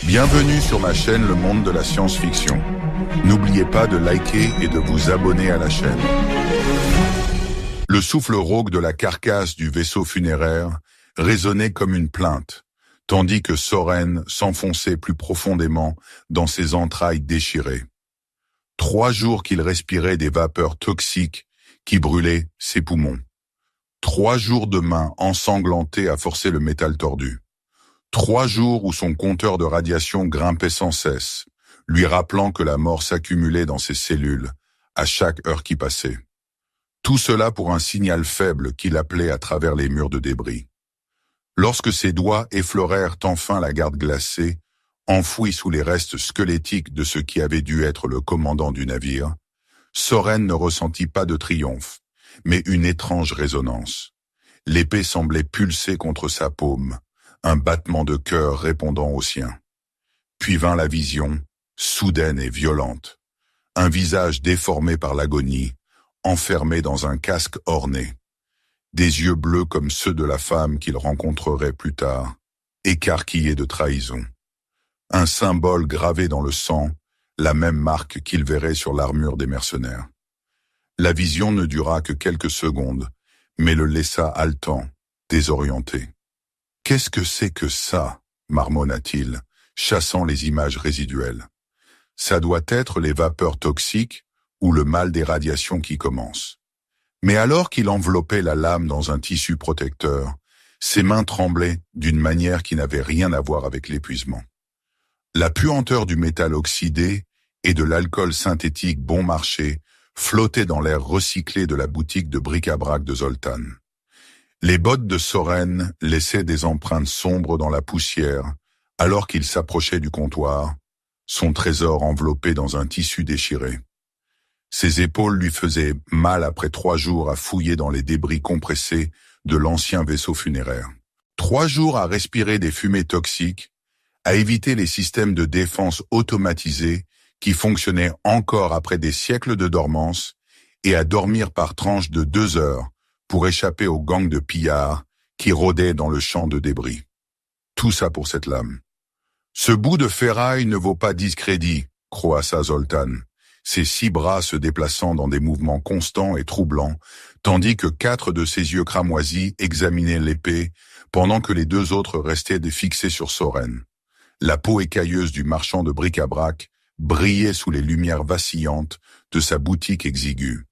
Bienvenue sur ma chaîne Le Monde de la Science-Fiction. N'oubliez pas de liker et de vous abonner à la chaîne. Le souffle rauque de la carcasse du vaisseau funéraire résonnait comme une plainte, tandis que Soren s'enfonçait plus profondément dans ses entrailles déchirées. 3 jours qu'il respirait des vapeurs toxiques qui brûlaient ses poumons. 3 jours de mains ensanglantées à forcer le métal tordu. 3 jours où son compteur de radiation grimpait sans cesse, lui rappelant que la mort s'accumulait dans ses cellules à chaque heure qui passait. Tout cela pour un signal faible qu'il appelait à travers les murs de débris. Lorsque ses doigts effleurèrent enfin la garde glacée, enfouie sous les restes squelettiques de ce qui avait dû être le commandant du navire, Soren ne ressentit pas de triomphe, mais une étrange résonance. L'épée semblait pulser contre sa paume, un battement de cœur répondant au sien. Puis vint la vision, soudaine et violente. Un visage déformé par l'agonie, enfermé dans un casque orné. Des yeux bleus comme ceux de la femme qu'il rencontrerait plus tard, écarquillés de trahison. Un symbole gravé dans le sang, la même marque qu'il verrait sur l'armure des mercenaires. La vision ne dura que quelques secondes, mais le laissa haletant, désorienté. « Qu'est-ce que c'est que ça ?» marmonna-t-il, chassant les images résiduelles. « Ça doit être les vapeurs toxiques ou le mal des radiations qui commence. » Mais alors qu'il enveloppait la lame dans un tissu protecteur, ses mains tremblaient d'une manière qui n'avait rien à voir avec l'épuisement. La puanteur du métal oxydé et de l'alcool synthétique bon marché flottaient dans l'air recyclé de la boutique de bric-à-brac de Zoltan. Les bottes de Soren laissaient des empreintes sombres dans la poussière alors qu'il s'approchait du comptoir, son trésor enveloppé dans un tissu déchiré. Ses épaules lui faisaient mal après 3 jours à fouiller dans les débris compressés de l'ancien vaisseau funéraire. 3 jours à respirer des fumées toxiques, à éviter les systèmes de défense automatisés qui fonctionnaient encore après des siècles de dormance et à dormir par tranches de 2 heures pour échapper aux gangs de pillards qui rôdaient dans le champ de débris. Tout ça pour cette lame. Ce bout de ferraille ne vaut pas discrédit, croassa Zoltan, ses 6 bras se déplaçant dans des mouvements constants et troublants, tandis que 4 de ses yeux cramoisis examinaient l'épée, pendant que les 2 autres restaient fixés sur Soren. La peau écailleuse du marchand de bric-à-brac brillait sous les lumières vacillantes de sa boutique exiguë.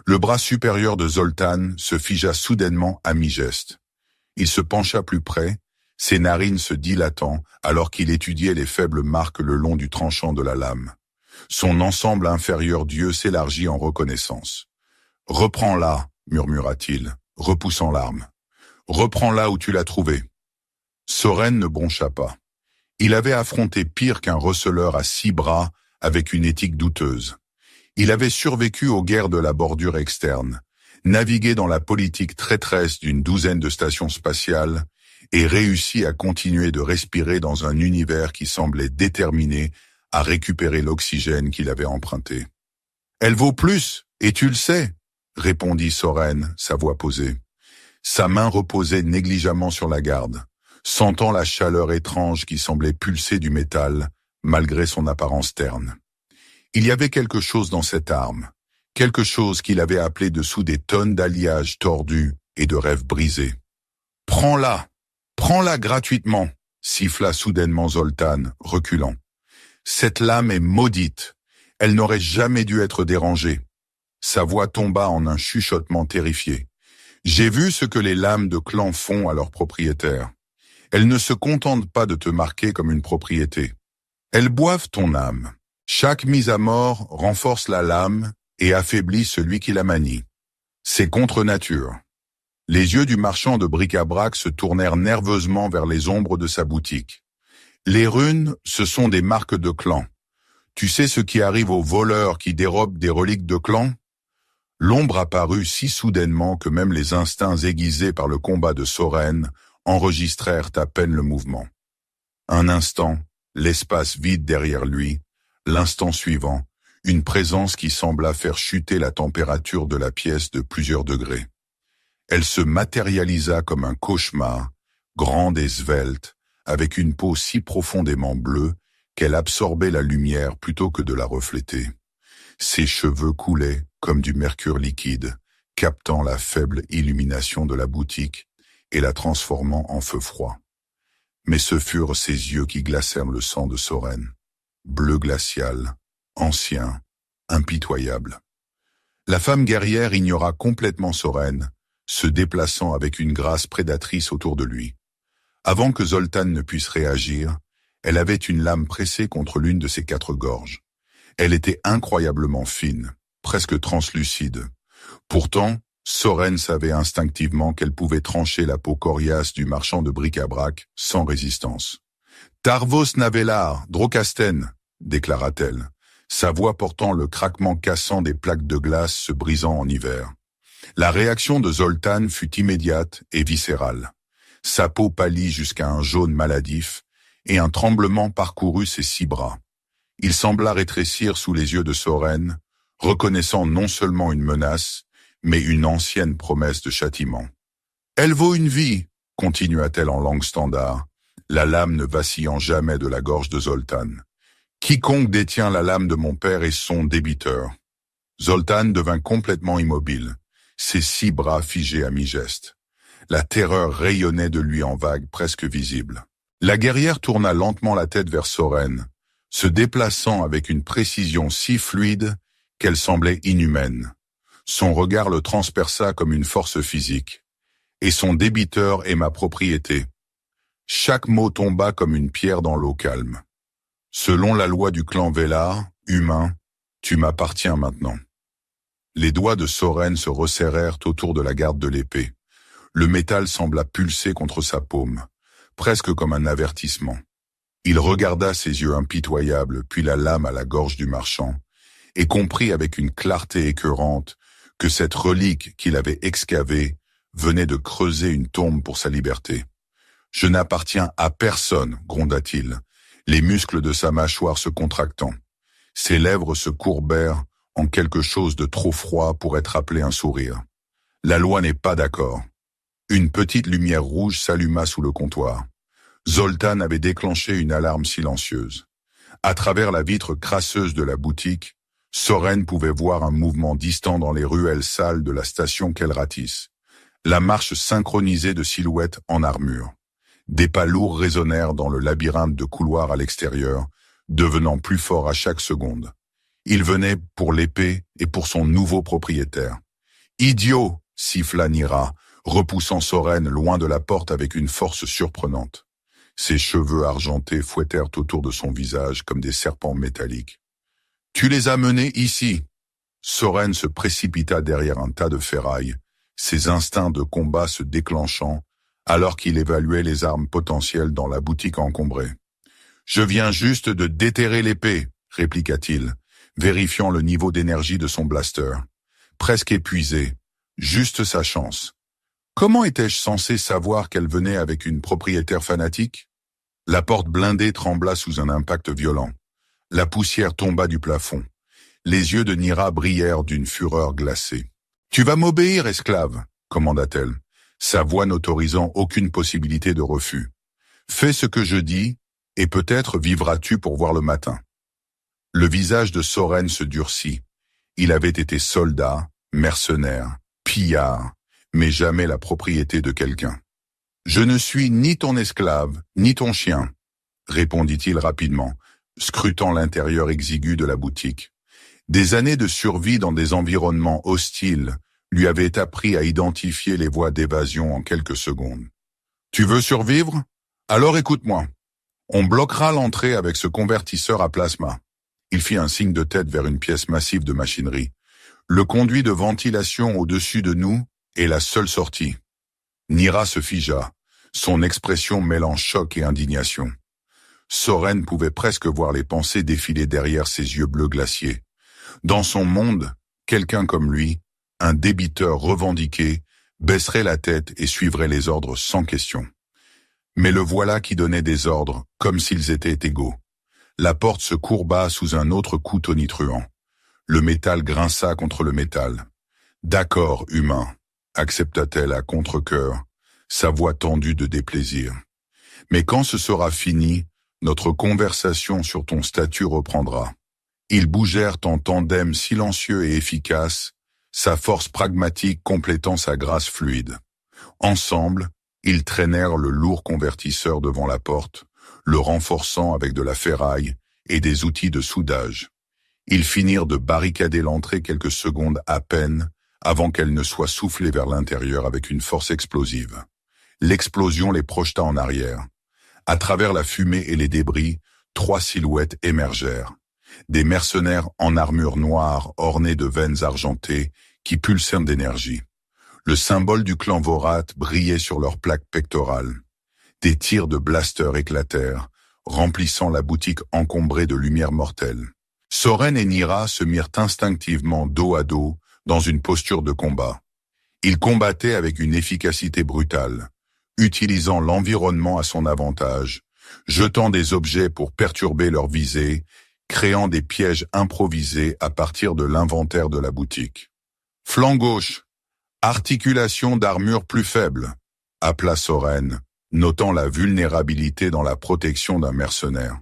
Le bras supérieur de Zoltan se figea soudainement à mi-geste. Il se pencha plus près, ses narines se dilatant alors qu'il étudiait les faibles marques le long du tranchant de la lame. Son ensemble inférieur d'yeux s'élargit en reconnaissance. « Reprends-la, murmura-t-il, repoussant l'arme. « Reprends-la où tu l'as trouvée. » Soren ne broncha pas. Il avait affronté pire qu'un receleur à 6 bras avec une éthique douteuse. Il avait survécu aux guerres de la bordure externe, navigué dans la politique traîtresse d'une 12aine de stations spatiales et réussi à continuer de respirer dans un univers qui semblait déterminé à récupérer l'oxygène qu'il avait emprunté. « Elle vaut plus, et tu le sais !» répondit Soren, sa voix posée. Sa main reposait négligemment sur la garde, sentant la chaleur étrange qui semblait pulser du métal, malgré son apparence terne. Il y avait quelque chose dans cette arme, quelque chose qu'il avait appelé dessous des tonnes d'alliages tordus et de rêves brisés. « Prends-la gratuitement !» siffla soudainement Zoltan, reculant. « Cette lame est maudite, elle n'aurait jamais dû être dérangée. » Sa voix tomba en un chuchotement terrifié. « J'ai vu ce que les lames de clan font à leurs propriétaires. Elles ne se contentent pas de te marquer comme une propriété. Elles boivent ton âme. Chaque mise à mort renforce la lame et affaiblit celui qui la manie. C'est contre nature. » Les yeux du marchand de bric-à-brac se tournèrent nerveusement vers les ombres de sa boutique. « Les runes, ce sont des marques de clan. Tu sais ce qui arrive aux voleurs qui dérobent des reliques de clan ?» L'ombre apparut si soudainement que même les instincts aiguisés par le combat de Soren enregistrèrent à peine le mouvement. Un instant, l'espace vide derrière lui, l'instant suivant, une présence qui sembla faire chuter la température de la pièce de plusieurs degrés. Elle se matérialisa comme un cauchemar, grande et svelte, avec une peau si profondément bleue qu'elle absorbait la lumière plutôt que de la refléter. Ses cheveux coulaient comme du mercure liquide, captant la faible illumination de la boutique et la transformant en feu froid. Mais ce furent ses yeux qui glacèrent le sang de Soren. Bleu glacial, ancien, impitoyable. La femme guerrière ignora complètement Soren, se déplaçant avec une grâce prédatrice autour de lui. Avant que Zoltan ne puisse réagir, elle avait une lame pressée contre l'une de ses 4 gorges. Elle était incroyablement fine, presque translucide. Pourtant, Soren savait instinctivement qu'elle pouvait trancher la peau coriace du marchand de bric-à-brac sans résistance. « Tarvos Navelar, Drocasten !» déclara-t-elle, sa voix portant le craquement cassant des plaques de glace se brisant en hiver. La réaction de Zoltan fut immédiate et viscérale. Sa peau pâlit jusqu'à un jaune maladif, et un tremblement parcourut ses 6 bras. Il sembla rétrécir sous les yeux de Soren, reconnaissant non seulement une menace, mais une ancienne promesse de châtiment. « Elle vaut une vie !» continua-t-elle en langue standard, la lame ne vacillant jamais de la gorge de Zoltan. « Quiconque détient la lame de mon père est son débiteur. » Zoltan devint complètement immobile, ses 6 bras figés à mi-geste. La terreur rayonnait de lui en vagues presque visibles. La guerrière tourna lentement la tête vers Soren, se déplaçant avec une précision si fluide qu'elle semblait inhumaine. Son regard le transperça comme une force physique. « Et son débiteur est ma propriété. » Chaque mot tomba comme une pierre dans l'eau calme. « Selon la loi du clan Velar, humain, tu m'appartiens maintenant. » Les doigts de Soren se resserrèrent autour de la garde de l'épée. Le métal sembla pulser contre sa paume, presque comme un avertissement. Il regarda ses yeux impitoyables, puis la lame à la gorge du marchand, et comprit avec une clarté écœurante que cette relique qu'il avait excavée venait de creuser une tombe pour sa liberté. « Je n'appartiens à personne », gronda-t-il, les muscles de sa mâchoire se contractant. Ses lèvres se courbèrent en quelque chose de trop froid pour être appelé un sourire. « La loi n'est pas d'accord. » Une petite lumière rouge s'alluma sous le comptoir. Zoltan avait déclenché une alarme silencieuse. À travers la vitre crasseuse de la boutique, Soren pouvait voir un mouvement distant dans les ruelles sales de la station Kelratis. La marche synchronisée de silhouettes en armure. Des pas lourds résonnèrent dans le labyrinthe de couloirs à l'extérieur, devenant plus forts à chaque seconde. Il venait pour l'épée et pour son nouveau propriétaire. « Idiot !» siffla Nira, repoussant Soren loin de la porte avec une force surprenante. Ses cheveux argentés fouettèrent autour de son visage comme des serpents métalliques. « Tu les as menés ici !» Soren se précipita derrière un tas de ferraille, ses instincts de combat se déclenchant alors qu'il évaluait les armes potentielles dans la boutique encombrée. « Je viens juste de déterrer l'épée !» répliqua-t-il, vérifiant le niveau d'énergie de son blaster. Presque épuisé, juste sa chance. Comment étais-je censé savoir qu'elle venait avec une propriétaire fanatique? La porte blindée trembla sous un impact violent. La poussière tomba du plafond. Les yeux de Nira brillèrent d'une fureur glacée. « Tu vas m'obéir, esclave !» commanda-t-elle, sa voix n'autorisant aucune possibilité de refus. « Fais ce que je dis, et peut-être vivras-tu pour voir le matin. » Le visage de Soren se durcit. Il avait été soldat, mercenaire, pillard, mais jamais la propriété de quelqu'un. « Je ne suis ni ton esclave, ni ton chien, » répondit-il rapidement, scrutant l'intérieur exigu de la boutique. Des années de survie dans des environnements hostiles lui avaient appris à identifier les voies d'évasion en quelques secondes. « Tu veux survivre? Alors écoute-moi. On bloquera l'entrée avec ce convertisseur à plasma. » Il fit un signe de tête vers une pièce massive de machinerie. « Le conduit de ventilation au-dessus de nous est la seule sortie. » Nira se figea, son expression mêlant choc et indignation. Soren pouvait presque voir les pensées défiler derrière ses yeux bleus glaciers. Dans son monde, quelqu'un comme lui, un débiteur revendiqué, baisserait la tête et suivrait les ordres sans question. Mais le voilà qui donnait des ordres, comme s'ils étaient égaux. La porte se courba sous un autre coup tonitruant. Le métal grinça contre le métal. « D'accord, humain », accepta-t-elle à contre-cœur, sa voix tendue de déplaisir. « Mais quand ce sera fini, notre conversation sur ton statut reprendra. » Ils bougèrent en tandem silencieux et efficace, sa force pragmatique complétant sa grâce fluide. Ensemble, ils traînèrent le lourd convertisseur devant la porte, le renforçant avec de la ferraille et des outils de soudage. Ils finirent de barricader l'entrée quelques secondes à peine avant qu'elle ne soit soufflée vers l'intérieur avec une force explosive. L'explosion les projeta en arrière. À travers la fumée et les débris, 3 silhouettes émergèrent. Des mercenaires en armure noire ornée de veines argentées qui pulsèrent d'énergie. Le symbole du clan Vorat brillait sur leurs plaques pectorales. Des tirs de blaster éclatèrent, remplissant la boutique encombrée de lumière mortelle. Soren et Nira se mirent instinctivement dos à dos dans une posture de combat. Ils combattaient avec une efficacité brutale, utilisant l'environnement à son avantage, jetant des objets pour perturber leur visée, créant des pièges improvisés à partir de l'inventaire de la boutique. « Flanc gauche, articulation d'armure plus faible », appela Soren, notant la vulnérabilité dans la protection d'un mercenaire.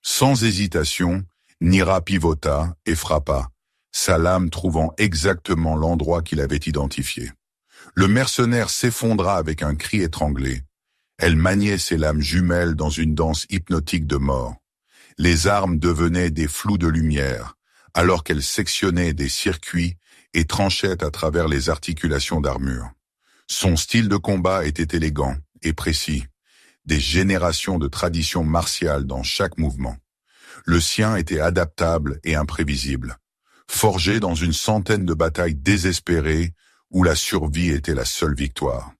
Sans hésitation, Nira pivota et frappa, sa lame trouvant exactement l'endroit qu'il avait identifié. Le mercenaire s'effondra avec un cri étranglé. Elle maniait ses lames jumelles dans une danse hypnotique de mort. Les armes devenaient des flous de lumière, alors qu'elle sectionnait des circuits et tranchait à travers les articulations d'armure. Son style de combat était élégant et précis, des générations de traditions martiales dans chaque mouvement. Le sien était adaptable et imprévisible, forgé dans une centaine de batailles désespérées où la survie était la seule victoire.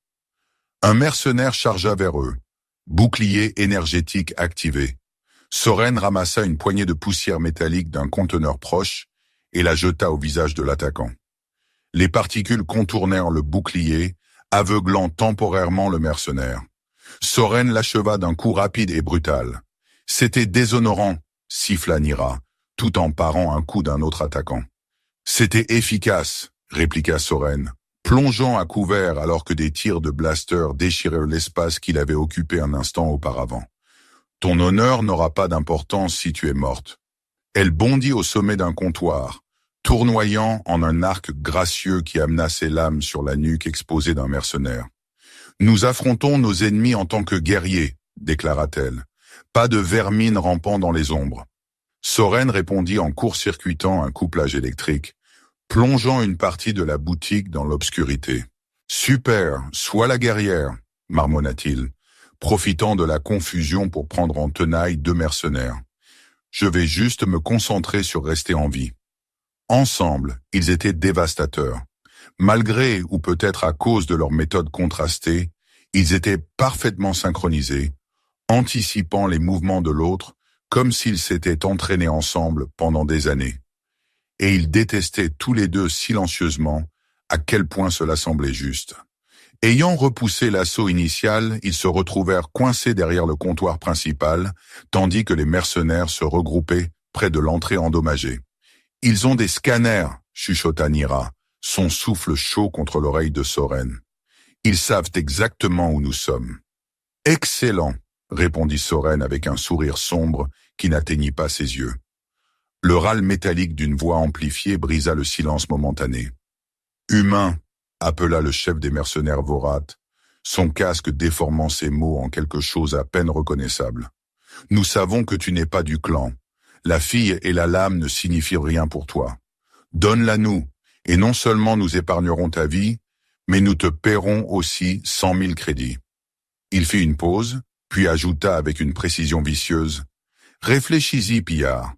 Un mercenaire chargea vers eux, bouclier énergétique activé. Soren ramassa une poignée de poussière métallique d'un conteneur proche et la jeta au visage de l'attaquant. Les particules contournèrent le bouclier, aveuglant temporairement le mercenaire. Soren l'acheva d'un coup rapide et brutal. « C'était déshonorant », siffla Nira, tout en parant un coup d'un autre attaquant. « C'était efficace », répliqua Soren, plongeant à couvert alors que des tirs de blaster déchirèrent l'espace qu'il avait occupé un instant auparavant. « Ton honneur n'aura pas d'importance si tu es morte. » Elle bondit au sommet d'un comptoir, tournoyant en un arc gracieux qui amena ses lames sur la nuque exposée d'un mercenaire. « Nous affrontons nos ennemis en tant que guerriers, » déclara-t-elle. « Pas de vermine rampant dans les ombres. » Soren répondit en court-circuitant un couplage électrique, plongeant une partie de la boutique dans l'obscurité. « Super, sois la guerrière, » marmonna-t-il, profitant de la confusion pour prendre en tenaille 2 mercenaires. « Je vais juste me concentrer sur rester en vie. » Ensemble, ils étaient dévastateurs. Malgré ou peut-être à cause de leurs méthodes contrastées, ils étaient parfaitement synchronisés, anticipant les mouvements de l'autre comme s'ils s'étaient entraînés ensemble pendant des années. Et ils détestaient tous les deux silencieusement à quel point cela semblait juste. Ayant repoussé l'assaut initial, ils se retrouvèrent coincés derrière le comptoir principal, tandis que les mercenaires se regroupaient près de l'entrée endommagée. « Ils ont des scanners », chuchota Nira, son souffle chaud contre l'oreille de Soren. « Ils savent exactement où nous sommes. »« Excellent », répondit Soren avec un sourire sombre qui n'atteignit pas ses yeux. Le râle métallique d'une voix amplifiée brisa le silence momentané. « Humain », appela le chef des mercenaires Vorat, son casque déformant ses mots en quelque chose à peine reconnaissable. « Nous savons que tu n'es pas du clan. La fille et la lame ne signifient rien pour toi. Donne-la nous, et non seulement nous épargnerons ta vie, mais nous te paierons aussi 100 000 crédits. » Il fit une pause, puis ajouta avec une précision vicieuse. « Réfléchis-y, pillard.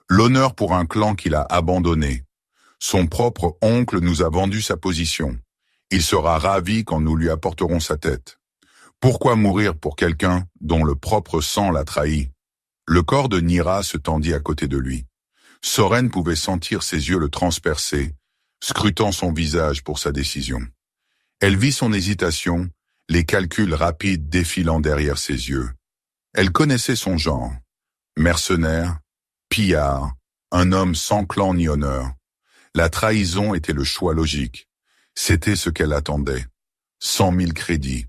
L'honneur pour un clan qu'il a abandonné. Son propre oncle nous a vendu sa position. Il sera ravi quand nous lui apporterons sa tête. Pourquoi mourir pour quelqu'un dont le propre sang l'a trahi ?» Le corps de Nira se tendit à côté de lui. Soren pouvait sentir ses yeux le transpercer, scrutant son visage pour sa décision. Elle vit son hésitation, les calculs rapides défilant derrière ses yeux. Elle connaissait son genre. Mercenaire, pillard, un homme sans clan ni honneur. La trahison était le choix logique. C'était ce qu'elle attendait. 100 000 crédits.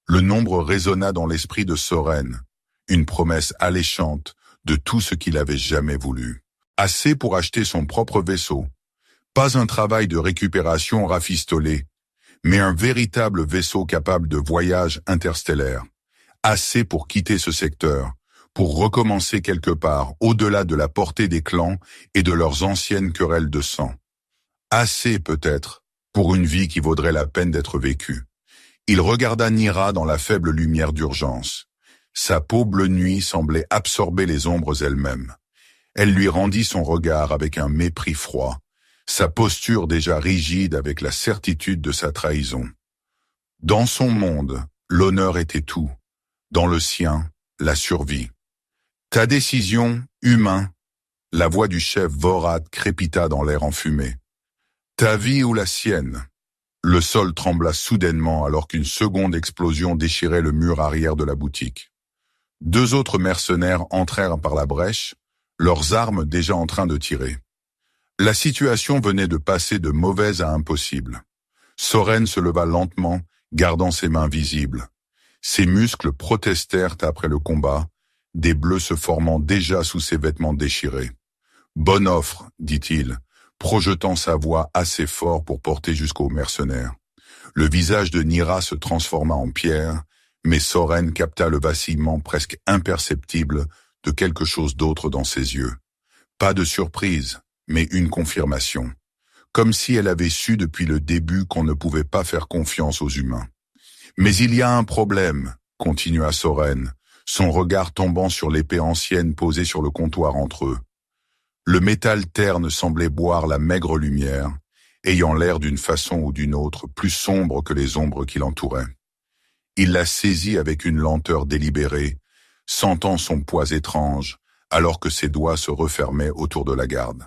Le nombre résonna dans l'esprit de Soren, une promesse alléchante de tout ce qu'il avait jamais voulu. Assez pour acheter son propre vaisseau. Pas un travail de récupération rafistolé, mais un véritable vaisseau capable de voyage interstellaire. Assez pour quitter ce secteur, pour recommencer quelque part au-delà de la portée des clans et de leurs anciennes querelles de sang. Assez peut-être pour une vie qui vaudrait la peine d'être vécue. Il regarda Nira dans la faible lumière d'urgence. Sa peau bleu nuit semblait absorber les ombres elles-mêmes. Elle lui rendit son regard avec un mépris froid, sa posture déjà rigide avec la certitude de sa trahison. Dans son monde, l'honneur était tout. Dans le sien, la survie. Ta décision, humain. La voix du chef Vorat crépita dans l'air enfumé. Ta vie ou la sienne. Le sol trembla soudainement alors qu'une seconde explosion déchirait le mur arrière de la boutique. 2 autres mercenaires entrèrent par la brèche, leurs armes déjà en train de tirer. La situation venait de passer de mauvaise à impossible. Soren se leva lentement, gardant ses mains visibles. Ses muscles protestèrent après le combat, des bleus se formant déjà sous ses vêtements déchirés. « Bonne offre », dit-il, projetant sa voix assez fort pour porter jusqu'aux mercenaires. Le visage de Nira se transforma en pierre, mais Soren capta le vacillement presque imperceptible de quelque chose d'autre dans ses yeux. Pas de surprise, mais une confirmation. Comme si elle avait su depuis le début qu'on ne pouvait pas faire confiance aux humains. « Mais il y a un problème », continua Soren, son regard tombant sur l'épée ancienne posée sur le comptoir entre eux. Le métal terne semblait boire la maigre lumière, ayant l'air d'une façon ou d'une autre plus sombre que les ombres qui l'entouraient. Il la saisit avec une lenteur délibérée, sentant son poids étrange, alors que ses doigts se refermaient autour de la garde.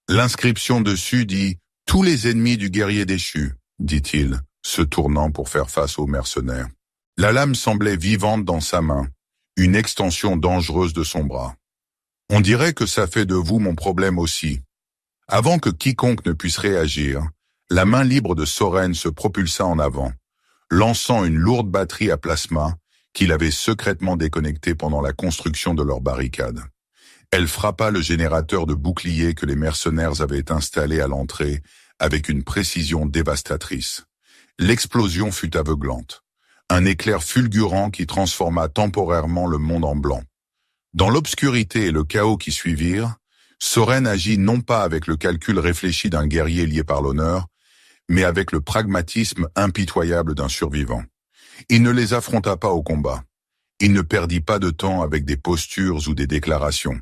L'inscription dessus dit « Tous les ennemis du guerrier déchu », dit-il, se tournant pour faire face aux mercenaires. La lame semblait vivante dans sa main, une extension dangereuse de son bras. « On dirait que ça fait de vous mon problème aussi. » Avant que quiconque ne puisse réagir, la main libre de Soren se propulsa en avant, lançant une lourde batterie à plasma qu'il avait secrètement déconnectée pendant la construction de leur barricade. Elle frappa le générateur de boucliers que les mercenaires avaient installé à l'entrée avec une précision dévastatrice. L'explosion fut aveuglante. Un éclair fulgurant qui transforma temporairement le monde en blanc. Dans l'obscurité et le chaos qui suivirent, Soren agit non pas avec le calcul réfléchi d'un guerrier lié par l'honneur, mais avec le pragmatisme impitoyable d'un survivant. Il ne les affronta pas au combat. Il ne perdit pas de temps avec des postures ou des déclarations.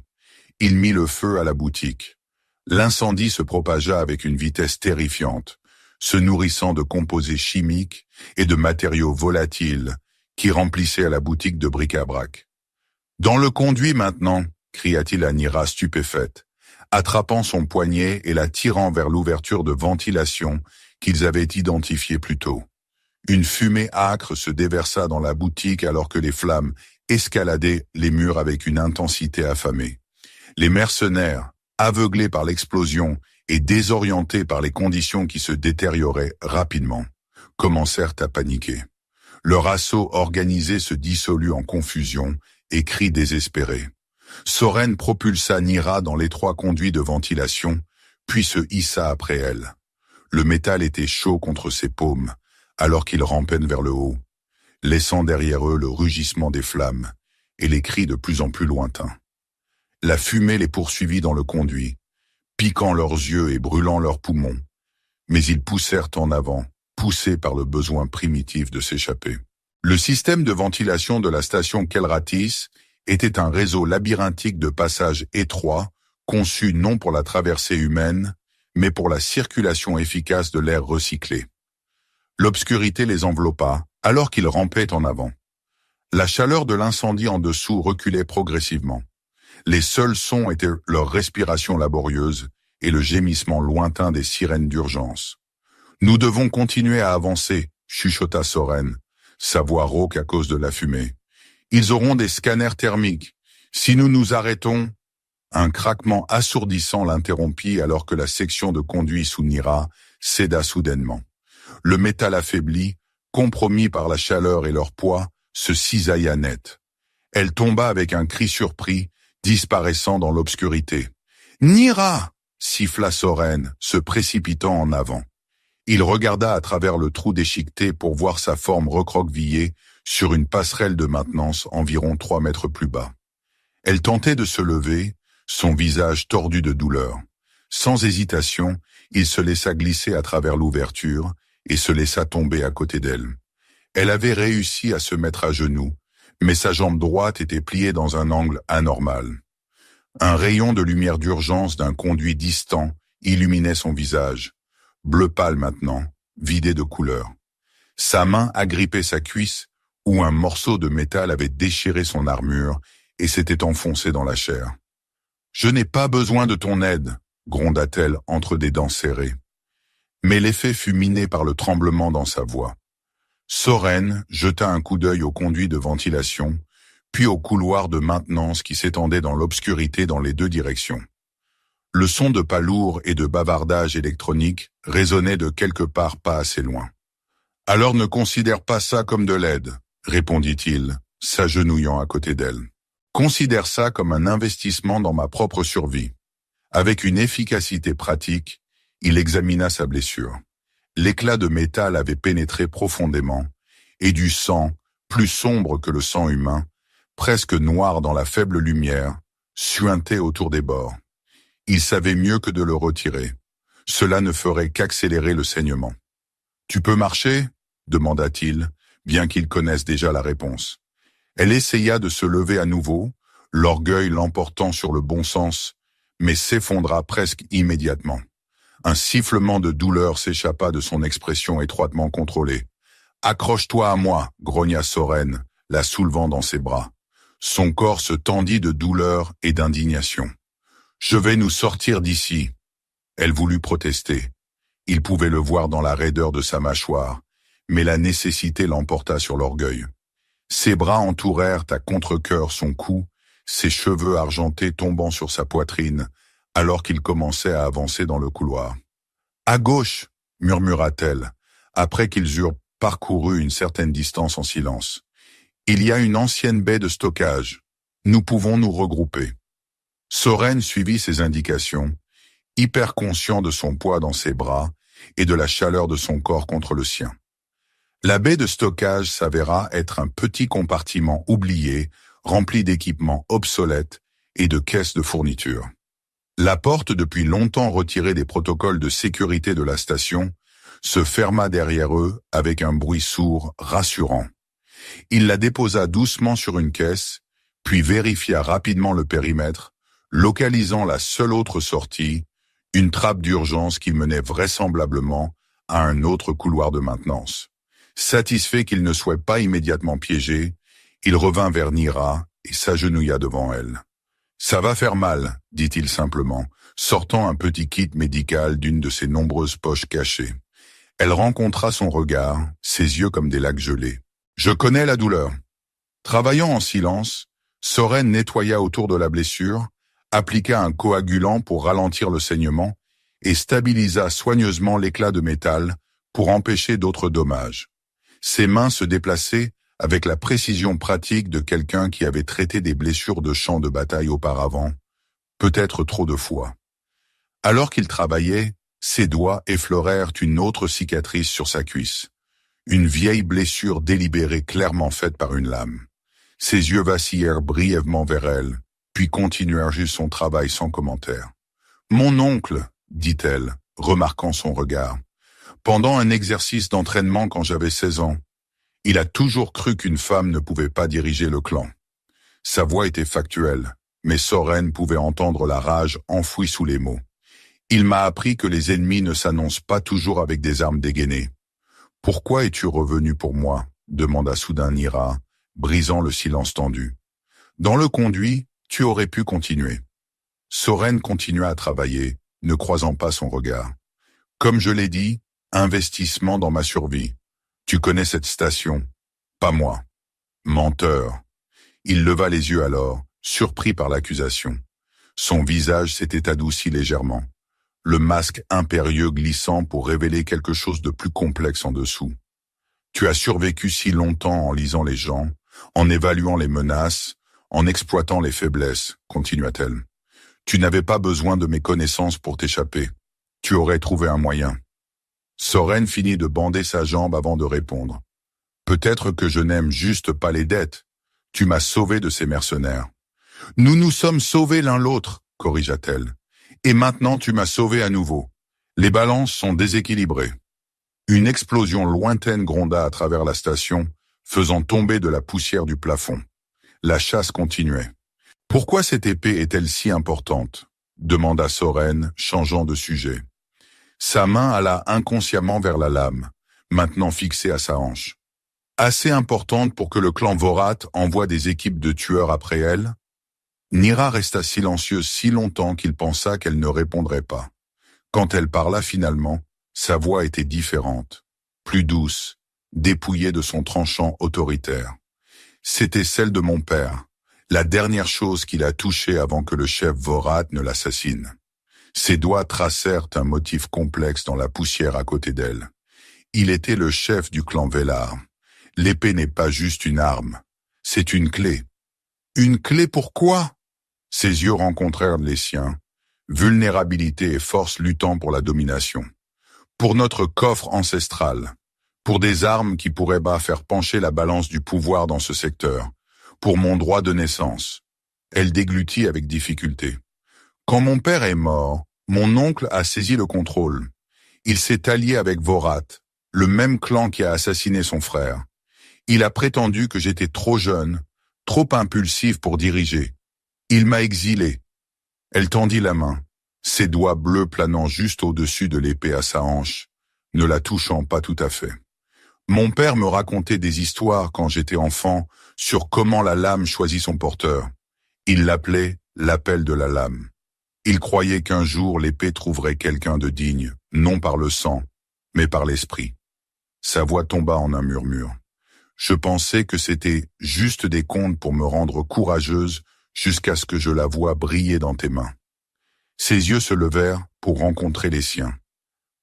Il mit le feu à la boutique. L'incendie se propagea avec une vitesse terrifiante, se nourrissant de composés chimiques et de matériaux volatiles qui remplissaient à la boutique de bric-à-brac. « Dans le conduit maintenant !» cria-t-il à Nira stupéfaite, attrapant son poignet et la tirant vers l'ouverture de ventilation qu'ils avaient identifiée plus tôt. Une fumée âcre se déversa dans la boutique alors que les flammes escaladaient les murs avec une intensité affamée. Les mercenaires, aveuglés par l'explosion et désorientés par les conditions qui se détérioraient rapidement, commencèrent à paniquer. Leur assaut organisé se dissolut en confusion et cris désespérés. Soren propulsa Nira dans l'étroit conduit de ventilation, puis se hissa après elle. Le métal était chaud contre ses paumes, alors qu'ils rampaient vers le haut, laissant derrière eux le rugissement des flammes et les cris de plus en plus lointains. La fumée les poursuivit dans le conduit, piquant leurs yeux et brûlant leurs poumons, mais ils poussèrent en avant, poussés par le besoin primitif de s'échapper. Le système de ventilation de la station Kelratis était un réseau labyrinthique de passages étroits, conçu non pour la traversée humaine, mais pour la circulation efficace de l'air recyclé. L'obscurité les enveloppa, alors qu'ils rampaient en avant. La chaleur de l'incendie en dessous reculait progressivement. Les seuls sons étaient leur respiration laborieuse et le gémissement lointain des sirènes d'urgence. « Nous devons continuer à avancer », chuchota Soren, sa voix rauque à cause de la fumée. « Ils auront des scanners thermiques. Si nous nous arrêtons… » Un craquement assourdissant l'interrompit alors que la section de conduit sous Nira céda soudainement. Le métal affaibli, compromis par la chaleur et leur poids, se cisailla net. Elle tomba avec un cri surpris, disparaissant dans l'obscurité. « Nira !» siffla Soren, se précipitant en avant. Il regarda à travers le trou déchiqueté pour voir sa forme recroquevillée sur une passerelle de maintenance environ 3 mètres plus bas. Elle tentait de se lever, son visage tordu de douleur. Sans hésitation, il se laissa glisser à travers l'ouverture et se laissa tomber à côté d'elle. Elle avait réussi à se mettre à genoux, mais sa jambe droite était pliée dans un angle anormal. Un rayon de lumière d'urgence d'un conduit distant illuminait son visage, bleu pâle maintenant, vidé de couleur. Sa main agrippait sa cuisse, où un morceau de métal avait déchiré son armure et s'était enfoncé dans la chair. « Je n'ai pas besoin de ton aide », gronda-t-elle entre des dents serrées. Mais l'effet fut miné par le tremblement dans sa voix. Soren jeta un coup d'œil au conduit de ventilation, puis au couloir de maintenance qui s'étendait dans l'obscurité dans les 2 directions. Le son de pas lourds et de bavardage électronique résonnait de quelque part pas assez loin. « Alors ne considère pas ça comme de l'aide », répondit-il, s'agenouillant à côté d'elle. « Considère ça comme un investissement dans ma propre survie. » Avec une efficacité pratique, il examina sa blessure. L'éclat de métal avait pénétré profondément, et du sang, plus sombre que le sang humain, presque noir dans la faible lumière, suintait autour des bords. Il savait mieux que de le retirer. Cela ne ferait qu'accélérer le saignement. « Tu peux marcher ?» demanda-t-il, bien qu'il connaisse déjà la réponse. Elle essaya de se lever à nouveau, l'orgueil l'emportant sur le bon sens, mais s'effondra presque immédiatement. Un sifflement de douleur s'échappa de son expression étroitement contrôlée. « Accroche-toi à moi !» grogna Soren, la soulevant dans ses bras. Son corps se tendit de douleur et d'indignation. « Je vais nous sortir d'ici !» Elle voulut protester. Il pouvait le voir dans la raideur de sa mâchoire, mais la nécessité l'emporta sur l'orgueil. Ses bras entourèrent à contre-cœur son cou, ses cheveux argentés tombant sur sa poitrine, alors qu'il commençait à avancer dans le couloir. « À gauche !» murmura-t-elle, après qu'ils eurent parcouru une certaine distance en silence. « Il y a une ancienne baie de stockage. Nous pouvons nous regrouper. » Soren suivit ses indications, hyper conscient de son poids dans ses bras et de la chaleur de son corps contre le sien. La baie de stockage s'avéra être un petit compartiment oublié, rempli d'équipements obsolètes et de caisses de fournitures. La porte, depuis longtemps retirée des protocoles de sécurité de la station, se ferma derrière eux avec un bruit sourd rassurant. Il la déposa doucement sur une caisse, puis vérifia rapidement le périmètre, localisant la seule autre sortie, une trappe d'urgence qui menait vraisemblablement à un autre couloir de maintenance. Satisfait qu'il ne soit pas immédiatement piégé, il revint vers Nira et s'agenouilla devant elle. « Ça va faire mal », dit-il simplement, sortant un petit kit médical d'une de ses nombreuses poches cachées. Elle rencontra son regard, ses yeux comme des lacs gelés. « Je connais la douleur. » Travaillant en silence, Soren nettoya autour de la blessure, appliqua un coagulant pour ralentir le saignement et stabilisa soigneusement l'éclat de métal pour empêcher d'autres dommages. Ses mains se déplaçaient avec la précision pratique de quelqu'un qui avait traité des blessures de champ de bataille auparavant, peut-être trop de fois. Alors qu'il travaillait, ses doigts effleurèrent une autre cicatrice sur sa cuisse, une vieille blessure délibérée clairement faite par une lame. Ses yeux vacillèrent brièvement vers elle, puis continuèrent juste son travail sans commentaire. « Mon oncle », dit-elle, remarquant son regard. « Pendant un exercice d'entraînement quand j'avais 16 ans, il a toujours cru qu'une femme ne pouvait pas diriger le clan. » Sa voix était factuelle, mais Soren pouvait entendre la rage enfouie sous les mots. « Il m'a appris que les ennemis ne s'annoncent pas toujours avec des armes dégainées. »« Pourquoi es-tu revenu pour moi ?» demanda soudain Nira, brisant le silence tendu. « Dans le conduit, tu aurais pu continuer. » Soren continua à travailler, ne croisant pas son regard. « Comme je l'ai dit, investissement dans ma survie. Tu connais cette station, pas moi. » Menteur. Il leva les yeux alors, surpris par l'accusation. Son visage s'était adouci légèrement, le masque impérieux glissant pour révéler quelque chose de plus complexe en dessous. « Tu as survécu si longtemps en lisant les gens, en évaluant les menaces, en exploitant les faiblesses, continua-t-elle. Tu n'avais pas besoin de mes connaissances pour t'échapper. Tu aurais trouvé un moyen. Soren finit de bander sa jambe avant de répondre. Peut-être que je n'aime juste pas les dettes. Tu m'as sauvé de ces mercenaires. Nous nous sommes sauvés l'un l'autre, corrigea-t-elle. Et maintenant tu m'as sauvé à nouveau. Les balances sont déséquilibrées. Une explosion lointaine gronda à travers la station, faisant tomber de la poussière du plafond. La chasse continuait. « Pourquoi cette épée est-elle si importante ?» demanda Soren, changeant de sujet. Sa main alla inconsciemment vers la lame, maintenant fixée à sa hanche. « Assez importante pour que le clan Vorat envoie des équipes de tueurs après elle ?» Nira resta silencieuse si longtemps qu'il pensa qu'elle ne répondrait pas. Quand elle parla finalement, sa voix était différente, plus douce, dépouillée de son tranchant autoritaire. C'était celle de mon père, la dernière chose qu'il a touchée avant que le chef Vorat ne l'assassine. Ses doigts tracèrent un motif complexe dans la poussière à côté d'elle. Il était le chef du clan Velar. L'épée n'est pas juste une arme, c'est une clé. Une clé pourquoi ? Ses yeux rencontrèrent les siens, vulnérabilité et force luttant pour la domination. Pour notre coffre ancestral, pour des armes qui pourraient faire pencher la balance du pouvoir dans ce secteur, pour mon droit de naissance. Elle déglutit avec difficulté. Quand mon père est mort, mon oncle a saisi le contrôle. Il s'est allié avec Vorat, le même clan qui a assassiné son frère. Il a prétendu que j'étais trop jeune, trop impulsif pour diriger. Il m'a exilé. Elle tendit la main, ses doigts bleus planant juste au-dessus de l'épée à sa hanche, ne la touchant pas tout à fait. Mon père me racontait des histoires quand j'étais enfant sur comment la lame choisit son porteur. Il l'appelait l'appel de la lame. Il croyait qu'un jour l'épée trouverait quelqu'un de digne, non par le sang, mais par l'esprit. Sa voix tomba en un murmure. Je pensais que c'était juste des contes pour me rendre courageuse jusqu'à ce que je la voie briller dans tes mains. Ses yeux se levèrent pour rencontrer les siens.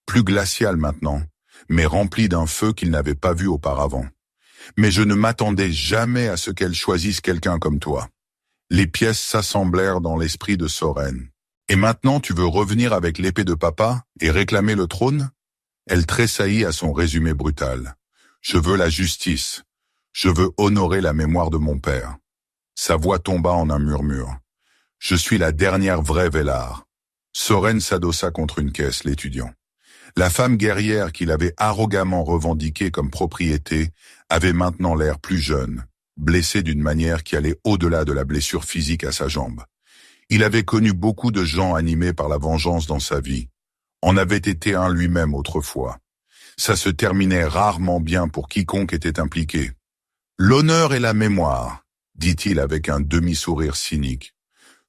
Plus glacial maintenant, mais rempli d'un feu qu'il n'avait pas vu auparavant. Mais je ne m'attendais jamais à ce qu'elle choisisse quelqu'un comme toi. Les pièces s'assemblèrent dans l'esprit de Soren. Et maintenant tu veux revenir avec l'épée de papa et réclamer le trône ? Elle tressaillit à son résumé brutal. Je veux la justice. Je veux honorer la mémoire de mon père. Sa voix tomba en un murmure. Je suis la dernière vraie Velar. Soren s'adossa contre une caisse, l'étudiant. La femme guerrière qu'il avait arrogamment revendiquée comme propriété avait maintenant l'air plus jeune, blessée d'une manière qui allait au-delà de la blessure physique à sa jambe. Il avait connu beaucoup de gens animés par la vengeance dans sa vie. En avait été un lui-même autrefois. Ça se terminait rarement bien pour quiconque était impliqué. L'honneur et la mémoire, dit-il avec un demi-sourire cynique.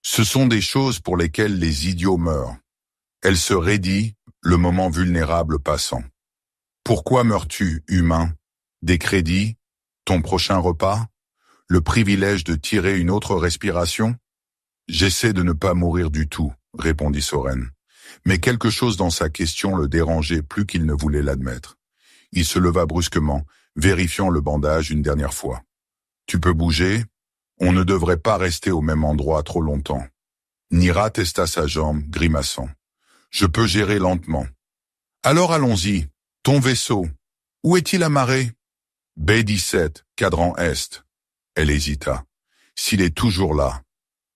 Ce sont des choses pour lesquelles les idiots meurent. Elle se raidit, le moment vulnérable passant. Pourquoi meurs-tu, humain ? Des crédits ? Ton prochain repas ? Le privilège de tirer une autre respiration ? J'essaie de ne pas mourir du tout, répondit Soren. Mais quelque chose dans sa question le dérangeait plus qu'il ne voulait l'admettre. Il se leva brusquement, vérifiant le bandage une dernière fois. Tu peux bouger ? On ne devrait pas rester au même endroit trop longtemps. Nira testa sa jambe, grimaçant. Je peux gérer lentement. Alors allons-y. Ton vaisseau. Où est-il amarré ? Baie 17, cadran Est. Elle hésita. S'il est toujours là.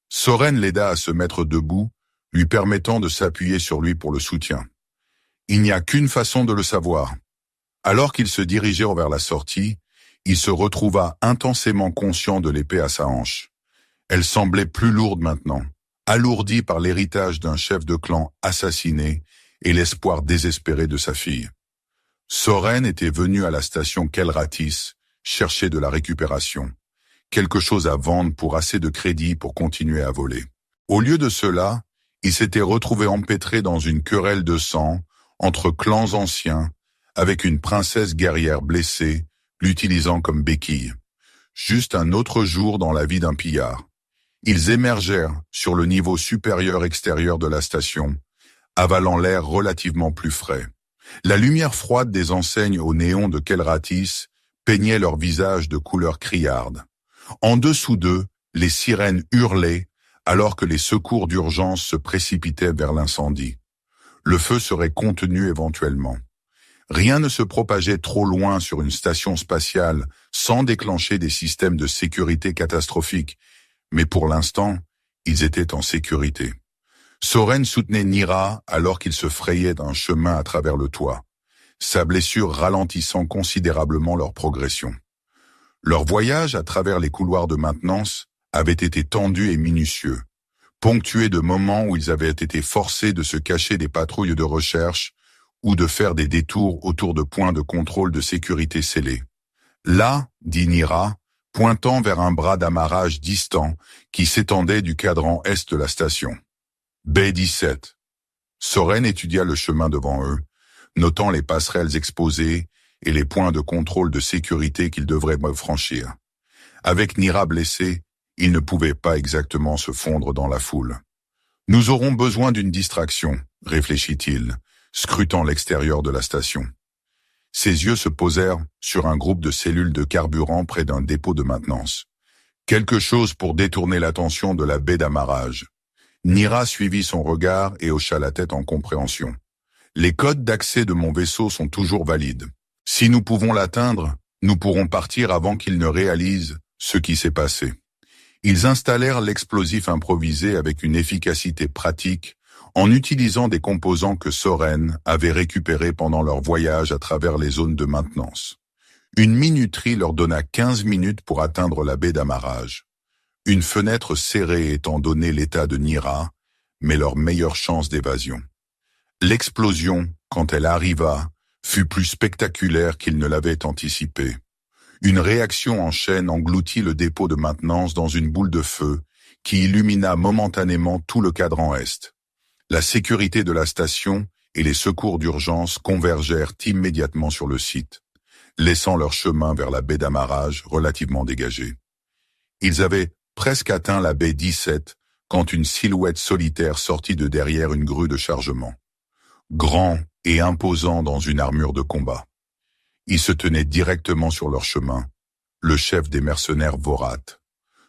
Soren l'aida à se mettre debout, lui permettant de s'appuyer sur lui pour le soutien. Il n'y a qu'une façon de le savoir. Alors qu'il se dirigeait vers la sortie, il se retrouva intensément conscient de l'épée à sa hanche. Elle semblait plus lourde maintenant, alourdie par l'héritage d'un chef de clan assassiné et l'espoir désespéré de sa fille. Soren était venu à la station Kelratis chercher de la récupération, quelque chose à vendre pour assez de crédit pour continuer à voler. Au lieu de cela, il s'était retrouvé empêtré dans une querelle de sang entre clans anciens, avec une princesse guerrière blessée, l'utilisant comme béquille. Juste un autre jour dans la vie d'un pillard. Ils émergèrent sur le niveau supérieur extérieur de la station, avalant l'air relativement plus frais. La lumière froide des enseignes au néon de Kelratis peignaient leurs visages de couleur criarde. En dessous d'eux, les sirènes hurlaient alors que les secours d'urgence se précipitaient vers l'incendie. Le feu serait contenu éventuellement. Rien ne se propageait trop loin sur une station spatiale sans déclencher des systèmes de sécurité catastrophiques, mais pour l'instant, ils étaient en sécurité. Soren soutenait Nira alors qu'il se frayait un chemin à travers le toit, sa blessure ralentissant considérablement leur progression. Leur voyage à travers les couloirs de maintenance avait été tendu et minutieux, ponctué de moments où ils avaient été forcés de se cacher des patrouilles de recherche ou de faire des détours autour de points de contrôle de sécurité scellés. Là, dit Nira, pointant vers un bras d'amarrage distant qui s'étendait du cadran est de la station. B-17. Soren étudia le chemin devant eux, notant les passerelles exposées et les points de contrôle de sécurité qu'ils devraient franchir. Avec Nira blessé, ils ne pouvaient pas exactement se fondre dans la foule. « Nous aurons besoin d'une distraction », réfléchit-il, scrutant l'extérieur de la station. Ses yeux se posèrent sur un groupe de cellules de carburant près d'un dépôt de maintenance. Quelque chose pour détourner l'attention de la baie d'amarrage. Nira suivit son regard et hocha la tête en compréhension. « Les codes d'accès de mon vaisseau sont toujours valides. Si nous pouvons l'atteindre, nous pourrons partir avant qu'il ne réalise ce qui s'est passé. » Ils installèrent l'explosif improvisé avec une efficacité pratique en utilisant des composants que Soren avait récupérés pendant leur voyage à travers les zones de maintenance. Une minuterie leur donna 15 minutes pour atteindre la baie d'amarrage. Une fenêtre serrée étant donné l'état de Nira, mais leur meilleure chance d'évasion. L'explosion, quand elle arriva, fut plus spectaculaire qu'ils ne l'avaient anticipé. Une réaction en chaîne engloutit le dépôt de maintenance dans une boule de feu qui illumina momentanément tout le cadran est. La sécurité de la station et les secours d'urgence convergèrent immédiatement sur le site, laissant leur chemin vers la baie d'amarrage relativement dégagée. Ils avaient presque atteint la baie 17 quand une silhouette solitaire sortit de derrière une grue de chargement. Grand et imposant dans une armure de combat. Il se tenait directement sur leur chemin, le chef des mercenaires Vorat.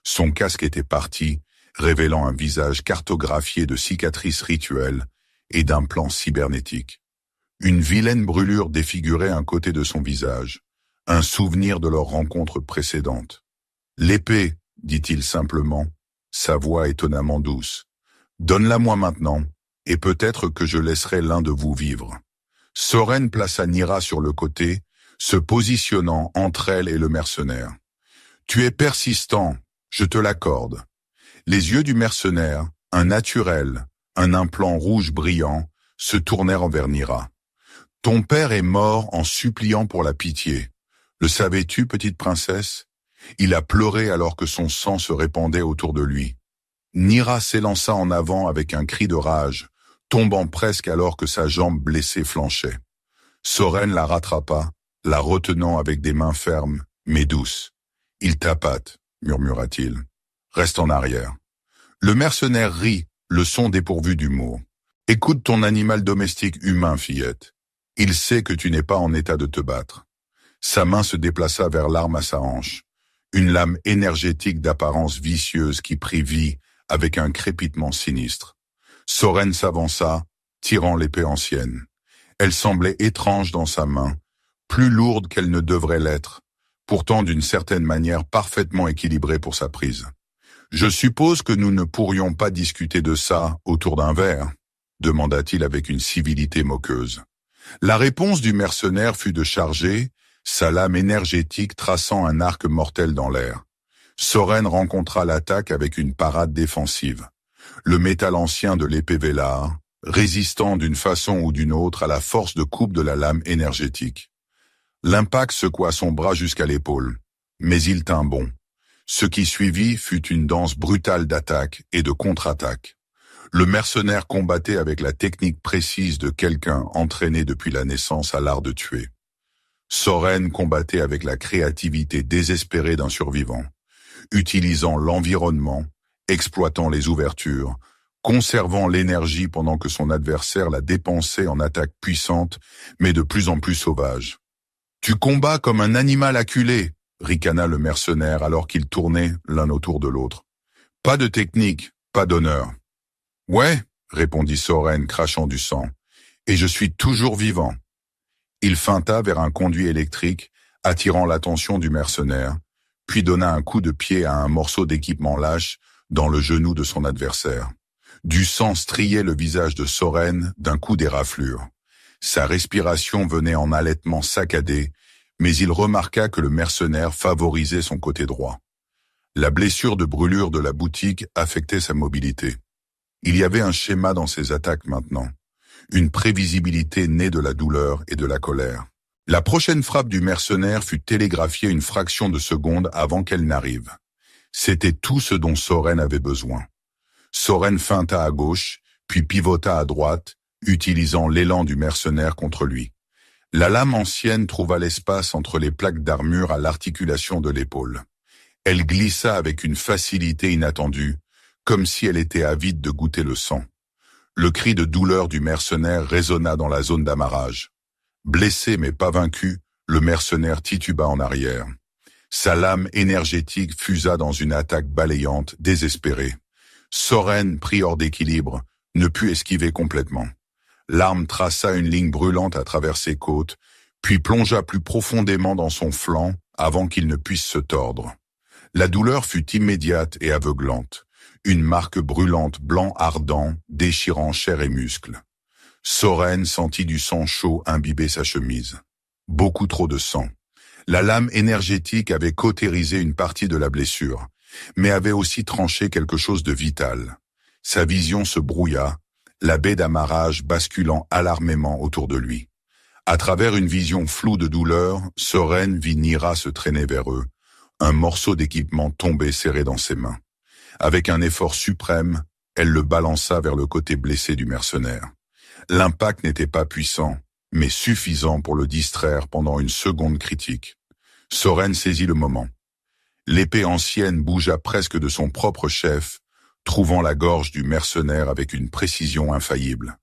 Son casque était parti, révélant un visage cartographié de cicatrices rituelles et d'implants cybernétiques. Une vilaine brûlure défigurait un côté de son visage, un souvenir de leur rencontre précédente. « L'épée », dit-il simplement, sa voix étonnamment douce. « Donne-la-moi maintenant, et peut-être que je laisserai l'un de vous vivre. » Soren plaça Nira sur le côté, se positionnant entre elle et le mercenaire. « Tu es persistant, je te l'accorde. » Les yeux du mercenaire, un naturel, un implant rouge brillant, se tournèrent envers Nira. « Ton père est mort en suppliant pour la pitié. Le savais-tu, petite princesse ? Il a pleuré alors que son sang se répandait autour de lui. » Nira s'élança en avant avec un cri de rage, tombant presque alors que sa jambe blessée flanchait. Soren la rattrapa, la retenant avec des mains fermes, mais douces. « Il t'appâte, murmura-t-il. Reste en arrière. » Le mercenaire rit, le son dépourvu d'humour. « Écoute ton animal domestique humain, fillette. Il sait que tu n'es pas en état de te battre. » Sa main se déplaça vers l'arme à sa hanche, une lame énergétique d'apparence vicieuse qui prit vie avec un crépitement sinistre. Soren s'avança, tirant l'épée ancienne. Elle semblait étrange dans sa main, plus lourde qu'elle ne devrait l'être, pourtant d'une certaine manière parfaitement équilibrée pour sa prise. « Je suppose que nous ne pourrions pas discuter de ça autour d'un verre ?» demanda-t-il avec une civilité moqueuse. La réponse du mercenaire fut de charger, sa lame énergétique traçant un arc mortel dans l'air. Soren rencontra l'attaque avec une parade défensive. Le métal ancien de l'épée Velar, résistant d'une façon ou d'une autre à la force de coupe de la lame énergétique. L'impact secoua son bras jusqu'à l'épaule, mais il tint bon. Ce qui suivit fut une danse brutale d'attaque et de contre-attaque. Le mercenaire combattait avec la technique précise de quelqu'un entraîné depuis la naissance à l'art de tuer. Soren combattait avec la créativité désespérée d'un survivant, utilisant l'environnement, exploitant les ouvertures, conservant l'énergie pendant que son adversaire la dépensait en attaques puissantes, mais de plus en plus sauvages. Tu combats comme un animal acculé, ricana le mercenaire alors qu'ils tournaient l'un autour de l'autre. Pas de technique, pas d'honneur. Ouais, répondit Soren, crachant du sang, et je suis toujours vivant. Il feinta vers un conduit électrique, attirant l'attention du mercenaire, puis donna un coup de pied à un morceau d'équipement lâche dans le genou de son adversaire. Du sang striait le visage de Soren d'un coup d'éraflure. Sa respiration venait en halètement saccadé, mais il remarqua que le mercenaire favorisait son côté droit. La blessure de brûlure de la boutique affectait sa mobilité. Il y avait un schéma dans ses attaques maintenant, une prévisibilité née de la douleur et de la colère. La prochaine frappe du mercenaire fut télégraphiée une fraction de seconde avant qu'elle n'arrive. C'était tout ce dont Soren avait besoin. Soren feinta à gauche, puis pivota à droite, utilisant l'élan du mercenaire contre lui. La lame ancienne trouva l'espace entre les plaques d'armure à l'articulation de l'épaule. Elle glissa avec une facilité inattendue, comme si elle était avide de goûter le sang. Le cri de douleur du mercenaire résonna dans la zone d'amarrage. Blessé mais pas vaincu, le mercenaire tituba en arrière. Sa lame énergétique fusa dans une attaque balayante, désespérée. Soren, pris hors d'équilibre, ne put esquiver complètement. L'arme traça une ligne brûlante à travers ses côtes, puis plongea plus profondément dans son flanc avant qu'il ne puisse se tordre. La douleur fut immédiate et aveuglante. Une marque brûlante blanc ardent, déchirant chair et muscles. Soren sentit du sang chaud imbiber sa chemise. Beaucoup trop de sang. La lame énergétique avait cautérisé une partie de la blessure, mais avait aussi tranché quelque chose de vital. Sa vision se brouilla, la baie d'amarrage basculant alarmément autour de lui. À travers une vision floue de douleur, Soren vit Nira se traîner vers eux, un morceau d'équipement tombé serré dans ses mains. Avec un effort suprême, elle le balança vers le côté blessé du mercenaire. L'impact n'était pas puissant, mais suffisant pour le distraire pendant une seconde critique. Soren saisit le moment. L'épée ancienne bougea presque de son propre chef, trouvant la gorge du mercenaire avec une précision infaillible.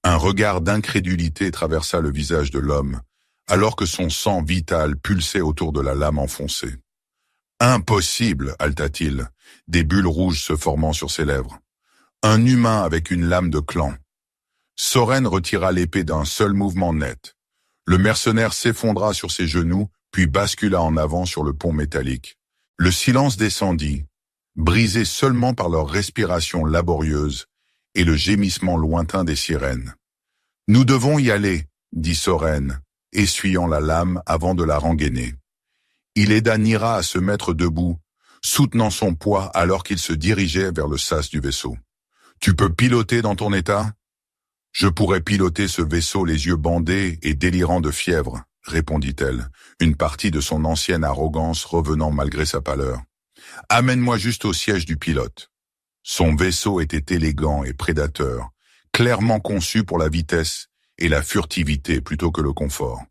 Un regard d'incrédulité traversa le visage de l'homme, alors que son sang vital pulsait autour de la lame enfoncée. « Impossible !» haleta-t-il, des bulles rouges se formant sur ses lèvres. « Un humain avec une lame de clan. » Soren retira l'épée d'un seul mouvement net. Le mercenaire s'effondra sur ses genoux, puis bascula en avant sur le pont métallique. Le silence descendit, brisé seulement par leur respiration laborieuse et le gémissement lointain des sirènes. « Nous devons y aller », dit Soren, essuyant la lame avant de la rengainer. Il aida Nira à se mettre debout, soutenant son poids alors qu'il se dirigeait vers le sas du vaisseau. « Tu peux piloter dans ton état ?»« Je pourrais piloter ce vaisseau les yeux bandés et délirant de fièvre, » répondit-elle, une partie de son ancienne arrogance revenant malgré sa pâleur. « Amène-moi juste au siège du pilote. » Son vaisseau était élégant et prédateur, clairement conçu pour la vitesse et la furtivité plutôt que le confort.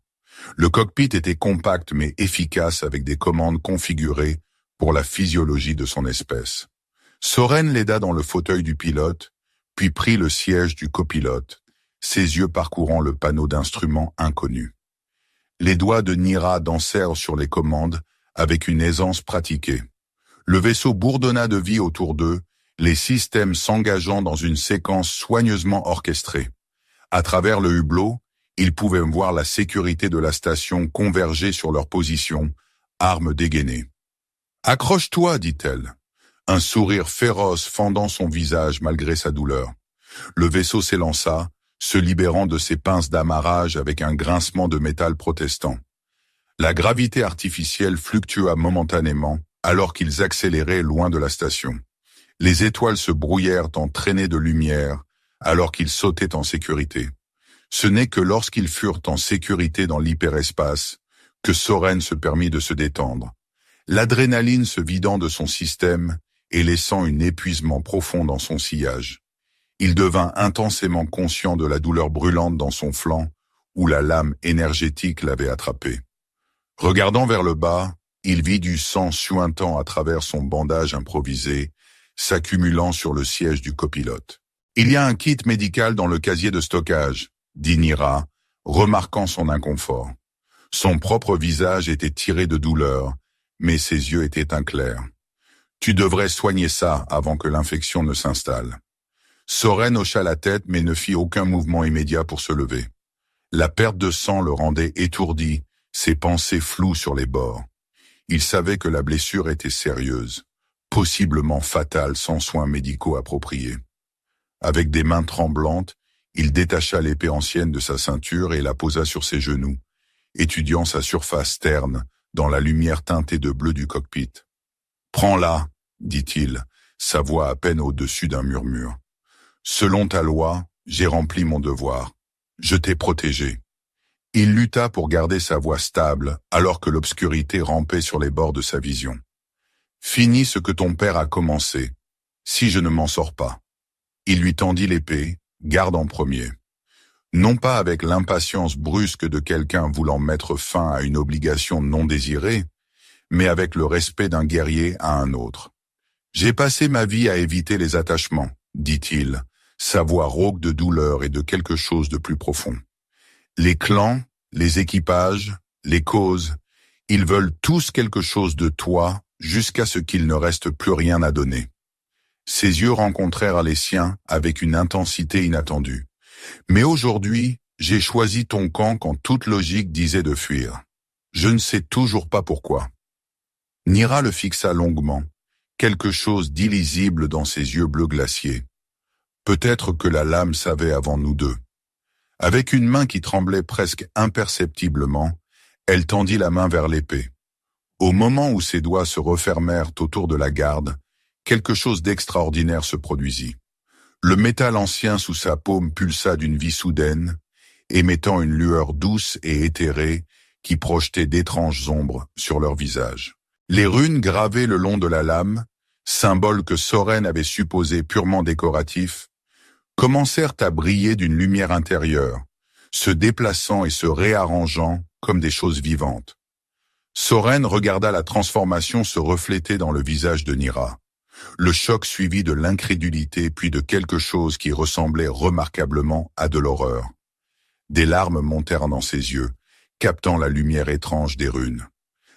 Le cockpit était compact mais efficace avec des commandes configurées pour la physiologie de son espèce. Soren l'aida dans le fauteuil du pilote, puis prit le siège du copilote, ses yeux parcourant le panneau d'instruments inconnu. Les doigts de Nira dansèrent sur les commandes avec une aisance pratiquée. Le vaisseau bourdonna de vie autour d'eux, les systèmes s'engageant dans une séquence soigneusement orchestrée. À travers le hublot, ils pouvaient voir la sécurité de la station converger sur leur position, armes dégainées. « Accroche-toi, dit-elle. » Un sourire féroce fendant son visage malgré sa douleur. Le vaisseau s'élança, se libérant de ses pinces d'amarrage avec un grincement de métal protestant. La gravité artificielle fluctua momentanément alors qu'ils accéléraient loin de la station. Les étoiles se brouillèrent en traînées de lumière alors qu'ils sautaient en sécurité. Ce n'est que lorsqu'ils furent en sécurité dans l'hyperespace que Soren se permit de se détendre. L'adrénaline se vidant de son système et laissant un épuisement profond dans son sillage. Il devint intensément conscient de la douleur brûlante dans son flanc où la lame énergétique l'avait attrapé. Regardant vers le bas, il vit du sang suintant à travers son bandage improvisé, s'accumulant sur le siège du copilote. « Il y a un kit médical dans le casier de stockage », dit Nira, remarquant son inconfort. Son propre visage était tiré de douleur, mais ses yeux étaient un clair. Tu devrais soigner ça avant que l'infection ne s'installe. Soren hocha la tête mais ne fit aucun mouvement immédiat pour se lever. La perte de sang le rendait étourdi, ses pensées floues sur les bords. Il savait que la blessure était sérieuse, possiblement fatale sans soins médicaux appropriés. Avec des mains tremblantes, il détacha l'épée ancienne de sa ceinture et la posa sur ses genoux, étudiant sa surface terne dans la lumière teintée de bleu du cockpit. « Prends-la », dit-il, sa voix à peine au-dessus d'un murmure. « Selon ta loi, j'ai rempli mon devoir. Je t'ai protégé. » Il lutta pour garder sa voix stable alors que l'obscurité rampait sur les bords de sa vision. « Finis ce que ton père a commencé, si je ne m'en sors pas. » Il lui tendit l'épée, garde en premier. Non pas avec l'impatience brusque de quelqu'un voulant mettre fin à une obligation non désirée, mais avec le respect d'un guerrier à un autre. « J'ai passé ma vie à éviter les attachements, » dit-il, sa voix rauque de douleur et de quelque chose de plus profond. Les clans, les équipages, les causes, ils veulent tous quelque chose de toi jusqu'à ce qu'il ne reste plus rien à donner. Ses yeux rencontrèrent les siens avec une intensité inattendue. Mais aujourd'hui, j'ai choisi ton camp quand toute logique disait de fuir. Je ne sais toujours pas pourquoi. Nira le fixa longuement, quelque chose d'illisible dans ses yeux bleus glaciés. Peut-être que la lame savait avant nous deux. Avec une main qui tremblait presque imperceptiblement, elle tendit la main vers l'épée. Au moment où ses doigts se refermèrent autour de la garde, quelque chose d'extraordinaire se produisit. Le métal ancien sous sa paume pulsa d'une vie soudaine, émettant une lueur douce et éthérée qui projetait d'étranges ombres sur leur visage. Les runes gravées le long de la lame, symboles que Soren avait supposés purement décoratifs, commencèrent à briller d'une lumière intérieure, se déplaçant et se réarrangeant comme des choses vivantes. Soren regarda la transformation se refléter dans le visage de Nira. Le choc suivi de l'incrédulité puis de quelque chose qui ressemblait remarquablement à de l'horreur. Des larmes montèrent dans ses yeux, captant la lumière étrange des runes.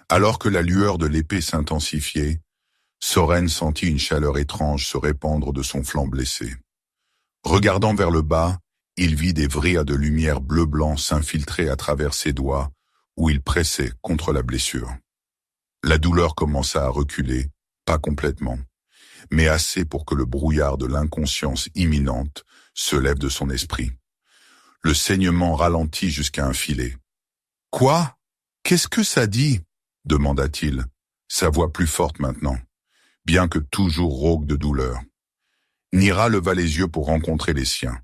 Alors que la lueur de l'épée s'intensifiait, Soren sentit une chaleur étrange se répandre de son flanc blessé. Regardant vers le bas, il vit des vrilles de lumière bleu-blanc s'infiltrer à travers ses doigts, où il pressait contre la blessure. La douleur commença à reculer, pas complètement, mais assez pour que le brouillard de l'inconscience imminente se lève de son esprit. Le saignement ralentit jusqu'à un filet. « Quoi? Qu'est-ce que ça dit ?» demanda-t-il, sa voix plus forte maintenant, bien que toujours rauque de douleur. Nira leva les yeux pour rencontrer les siens.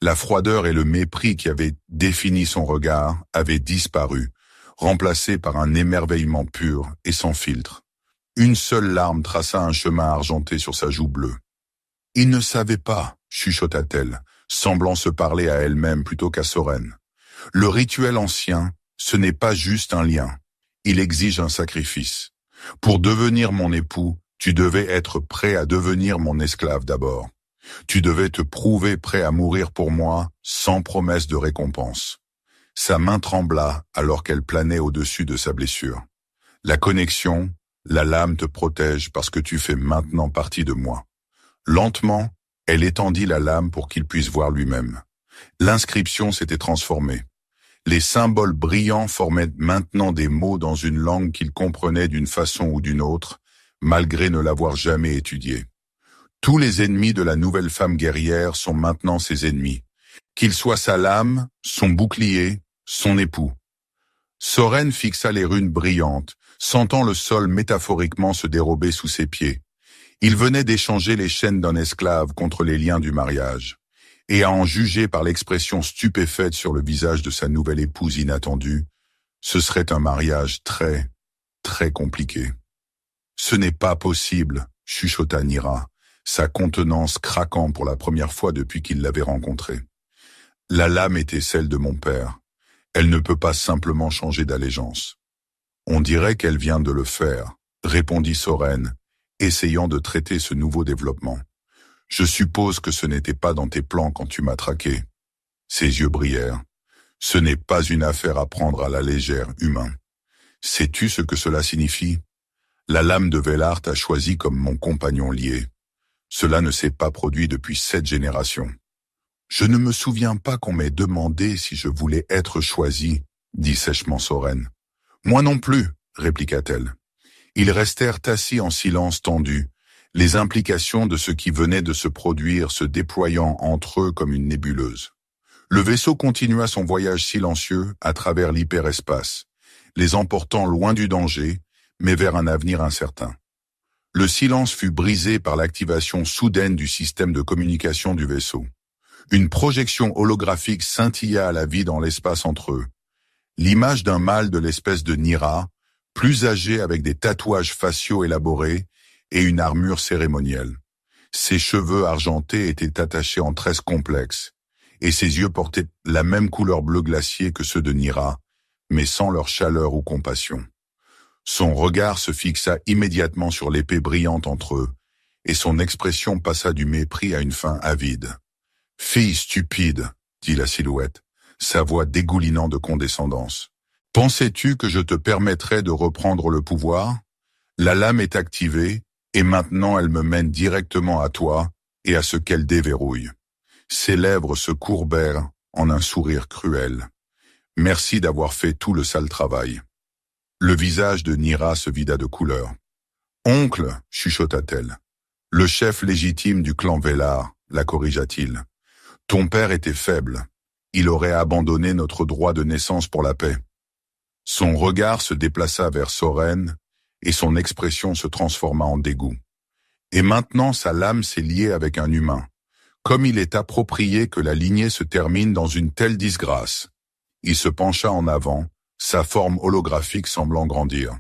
La froideur et le mépris qui avaient défini son regard avaient disparu, remplacés par un émerveillement pur et sans filtre. Une seule larme traça un chemin argenté sur sa joue bleue. « Il ne savait pas », chuchota-t-elle, semblant se parler à elle-même plutôt qu'à Soren. « Le rituel ancien, ce n'est pas juste un lien. Il exige un sacrifice. Pour devenir mon époux, tu devais être prêt à devenir mon esclave d'abord. Tu devais te prouver prêt à mourir pour moi, sans promesse de récompense. » Sa main trembla alors qu'elle planait au-dessus de sa blessure. « La connexion, la lame te protège parce que tu fais maintenant partie de moi. » Lentement, elle étendit la lame pour qu'il puisse voir lui-même. L'inscription s'était transformée. Les symboles brillants formaient maintenant des mots dans une langue qu'il comprenait d'une façon ou d'une autre, malgré ne l'avoir jamais étudiée. Tous les ennemis de la nouvelle femme guerrière sont maintenant ses ennemis, qu'il soit sa lame, son bouclier, son époux. Soren fixa les runes brillantes, sentant le sol métaphoriquement se dérober sous ses pieds. Il venait d'échanger les chaînes d'un esclave contre les liens du mariage, et à en juger par l'expression stupéfaite sur le visage de sa nouvelle épouse inattendue, ce serait un mariage très, très compliqué. « Ce n'est pas possible », chuchota Nira, sa contenance craquant pour la première fois depuis qu'il l'avait rencontrée. « La lame était celle de mon père. Elle ne peut pas simplement changer d'allégeance. »« On dirait qu'elle vient de le faire », répondit Soren, essayant de traiter ce nouveau développement. « Je suppose que ce n'était pas dans tes plans quand tu m'as traqué. » Ses yeux brillèrent. Ce n'est pas une affaire à prendre à la légère, humain. Sais-tu ce que cela signifie? La lame de Vellard t'a choisi comme mon compagnon lié. Cela ne s'est pas produit depuis 7 générations. Je ne me souviens pas qu'on m'ait demandé si je voulais être choisi, dit sèchement Soren. Moi non plus, répliqua-t-elle. Ils restèrent assis en silence tendu, les implications de ce qui venait de se produire se déployant entre eux comme une nébuleuse. Le vaisseau continua son voyage silencieux à travers l'hyperespace, les emportant loin du danger, mais vers un avenir incertain. Le silence fut brisé par l'activation soudaine du système de communication du vaisseau. Une projection holographique scintilla à la vie dans l'espace entre eux. L'image d'un mâle de l'espèce de Nira, plus âgé avec des tatouages faciaux élaborés et une armure cérémonielle. Ses cheveux argentés étaient attachés en tresses complexes, et ses yeux portaient la même couleur bleu glacier que ceux de Nira, mais sans leur chaleur ou compassion. Son regard se fixa immédiatement sur l'épée brillante entre eux, et son expression passa du mépris à une faim avide. « Fille stupide !» dit la silhouette, sa voix dégoulinant de condescendance. « Pensais-tu que je te permettrais de reprendre le pouvoir? La lame est activée, et maintenant elle me mène directement à toi et à ce qu'elle déverrouille. » Ses lèvres se courbèrent en un sourire cruel. « Merci d'avoir fait tout le sale travail. » Le visage de Nira se vida de couleur. « Oncle, chuchota-t-elle. Le chef légitime du clan Vellard, la corrigea-t-il. Ton père était faible. Il aurait abandonné notre droit de naissance pour la paix. » Son regard se déplaça vers Soren et son expression se transforma en dégoût. Et maintenant sa lame s'est liée avec un humain. Comme il est approprié que la lignée se termine dans une telle disgrâce. Il se pencha en avant, sa forme holographique semblant grandir.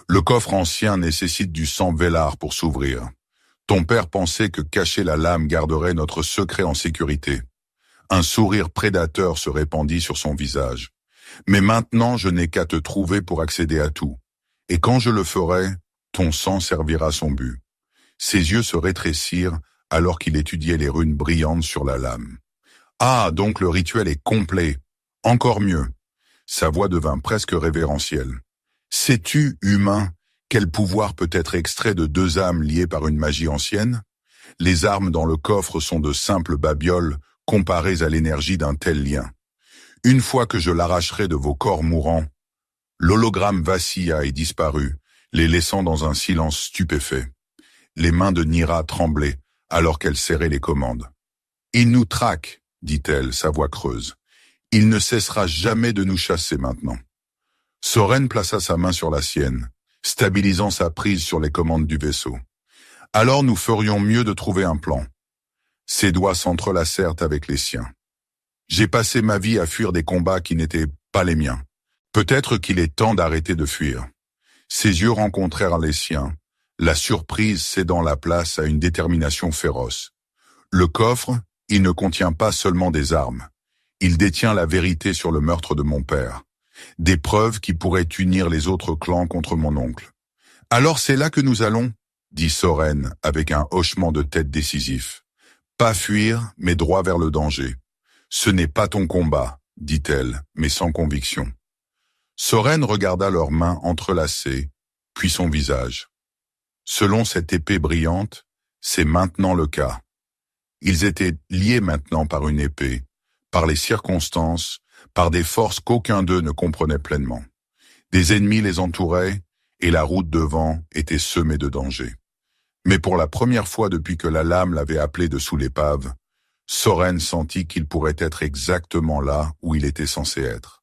Le coffre ancien nécessite du sang Vellard pour s'ouvrir. Ton père pensait que cacher la lame garderait notre secret en sécurité. Un sourire prédateur se répandit sur son visage. Mais maintenant je n'ai qu'à te trouver pour accéder à tout. Et quand je le ferai, ton sang servira son but. Ses yeux se rétrécirent alors qu'il étudiait les runes brillantes sur la lame. Ah, donc le rituel est complet. Encore mieux. Sa voix devint presque révérentielle. Sais-tu, humain, quel pouvoir peut être extrait de 2 âmes liées par une magie ancienne? Les armes dans le coffre sont de simples babioles comparées à l'énergie d'un tel lien. Une fois que je l'arracherai de vos corps mourants, l'hologramme vacilla et disparut, les laissant dans un silence stupéfait. Les mains de Nira tremblaient alors qu'elle serrait les commandes. « Il nous traque, dit-elle, sa voix creuse. Il ne cessera jamais de nous chasser maintenant. » Soren plaça sa main sur la sienne, stabilisant sa prise sur les commandes du vaisseau. « Alors nous ferions mieux de trouver un plan. » Ses doigts s'entrelacèrent avec les siens. « J'ai passé ma vie à fuir des combats qui n'étaient pas les miens. Peut-être qu'il est temps d'arrêter de fuir. » Ses yeux rencontrèrent les siens, la surprise cédant la place à une détermination féroce. Le coffre, il ne contient pas seulement des armes. Il détient la vérité sur le meurtre de mon père. Des preuves qui pourraient unir les autres clans contre mon oncle. « Alors c'est là que nous allons ?» dit Soren avec un hochement de tête décisif. « Pas fuir, mais droit vers le danger. Ce n'est pas ton combat, dit-elle, mais sans conviction. » Soren regarda leurs mains entrelacées, puis son visage. Selon cette épée brillante, c'est maintenant le cas. Ils étaient liés maintenant par une épée, par les circonstances, par des forces qu'aucun d'eux ne comprenait pleinement. Des ennemis les entouraient, et la route devant était semée de dangers. Mais pour la première fois depuis que la lame l'avait appelé de sous l'épave, Soren sentit qu'il pourrait être exactement là où il était censé être.